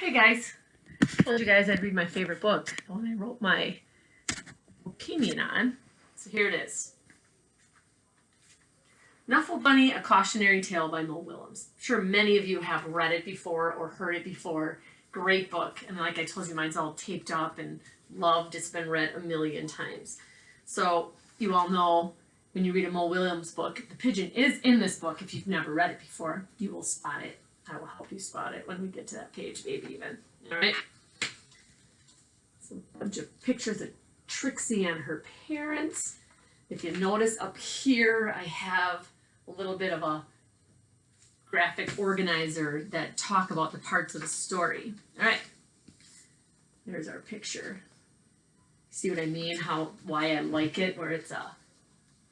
Hey guys, I told you guys I'd read my favorite book, the one I wrote my opinion on. So here it is. Knuffle Bunny, A Cautionary Tale by Mo Willems. I'm sure many of you have read it before or heard it before. Great book. And like I told you, mine's all taped up and loved. It's been read a million times. So you all know when you read a Mo Willems book, the pigeon is in this book. If you've never read it before, you will spot it. I will help you spot it when we get to that page, maybe even. All right? It's a bunch of pictures of Trixie and her parents. If you notice up here, I have a little bit of a graphic organizer that talk about the parts of the story. All right, there's our picture. See what I mean? Why I like it, where it's a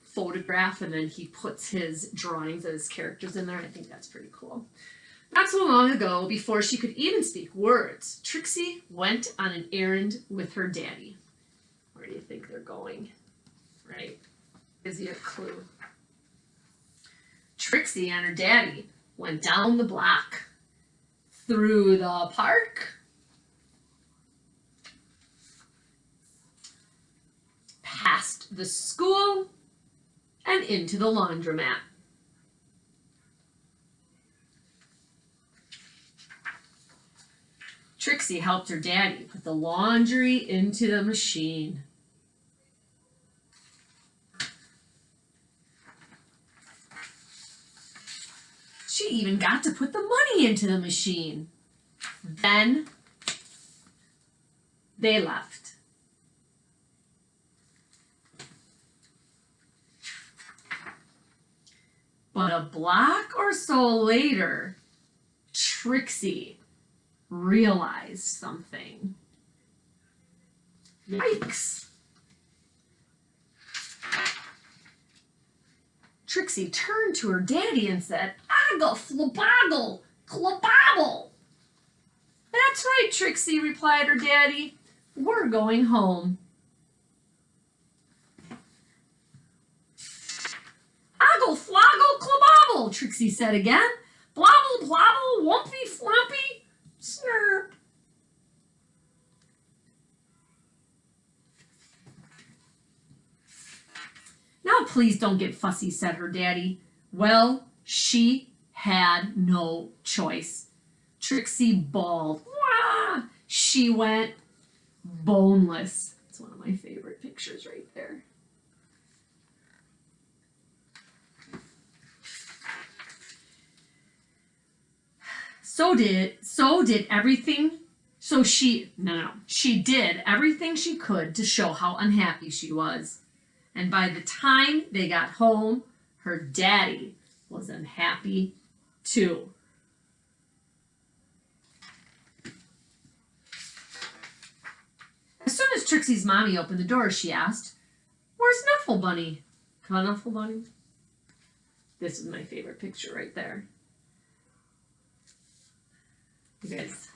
photograph and then he puts his drawings of his characters in there. I think that's pretty cool. Not so long ago, before she could even speak words, Trixie went on an errand with her daddy. Where do you think they're going? Right? Gives you a clue. Trixie and her daddy went down the block, through the park, past the school, and into the laundromat. Trixie helped her daddy put the laundry into the machine. She even got to put the money into the machine. Then they left. But a block or so later, Trixie realized something. Yikes. Trixie turned to her daddy and said, "Aggle, flaboggle, clabobble." "That's right, Trixie," replied her daddy. "We're going home." "Aggle, floggle, clabobble," Trixie said again. "Blobble, blobble, wumpy, flumpy, snurp." "Now please don't get fussy," said her daddy. Well, she had no choice. Trixie bawled. Wah! She went boneless. It's one of my favorite pictures right there. She did everything she could to show how unhappy she was. And by the time they got home, her daddy was unhappy too. As soon as Trixie's mommy opened the door, she asked, "Where's Knuffle Bunny?" Knuffle Bunny? This is my favorite picture right there. You guys.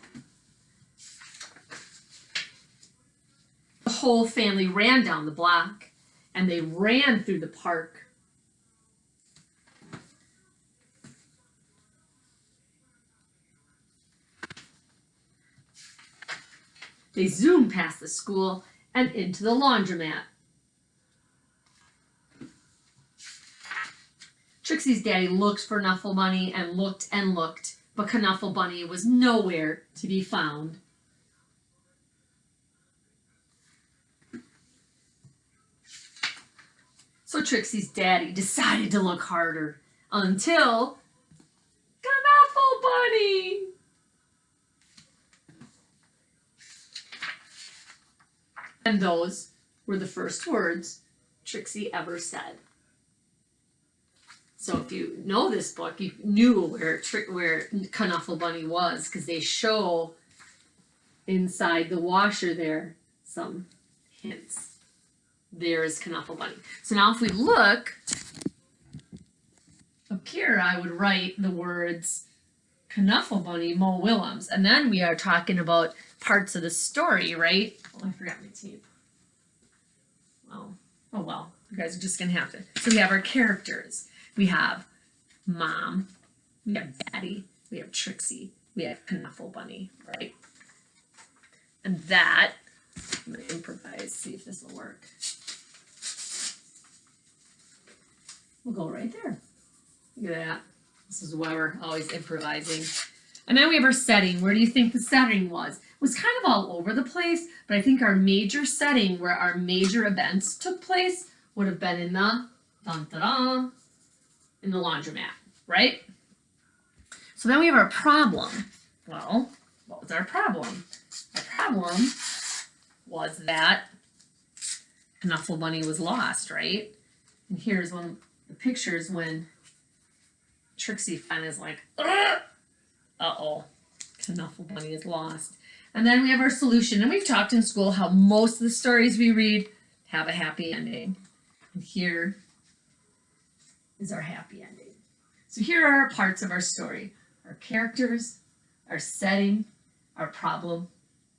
The whole family ran down the block. And they ran through the park. They zoomed past the school and into the laundromat. Trixie's daddy looked for Knuffle Bunny and looked, but Knuffle Bunny was nowhere to be found. So Trixie's daddy decided to look harder until Knuffle Bunny. And those were the first words Trixie ever said. So if you know this book, you knew where Knuffle Bunny was, because they show inside the washer there some hints. There is Knuffle Bunny. So now if we look up here, I would write the words Knuffle Bunny, Mo Willems. And then we are talking about parts of the story, right? Oh, I forgot my tape. Well, oh well. You guys are just going to have to. So we have our characters. We have Mom. We have Daddy. We have Trixie. We have Knuffle Bunny, right? And that, I'm going to improvise, see if this will work. We'll go right there. Look at that. This is why we're always improvising. And then we have our setting. Where do you think the setting was? It was kind of all over the place, but I think our major setting where our major events took place would have been in the in the laundromat, right? So then we have our problem. Well, what was our problem? Our problem was that Knuffle Bunny was lost, right? And here's one of the pictures when Trixie finally is like, uh-oh, Knuffle Bunny is lost. And then we have our solution. And we've talked in school how most of the stories we read have a happy ending. And here is our happy ending. So here are our parts of our story. Our characters, our setting, our problem,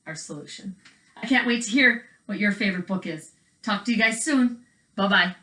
our solution. I can't wait to hear what your favorite book is. Talk to you guys soon. Bye-bye.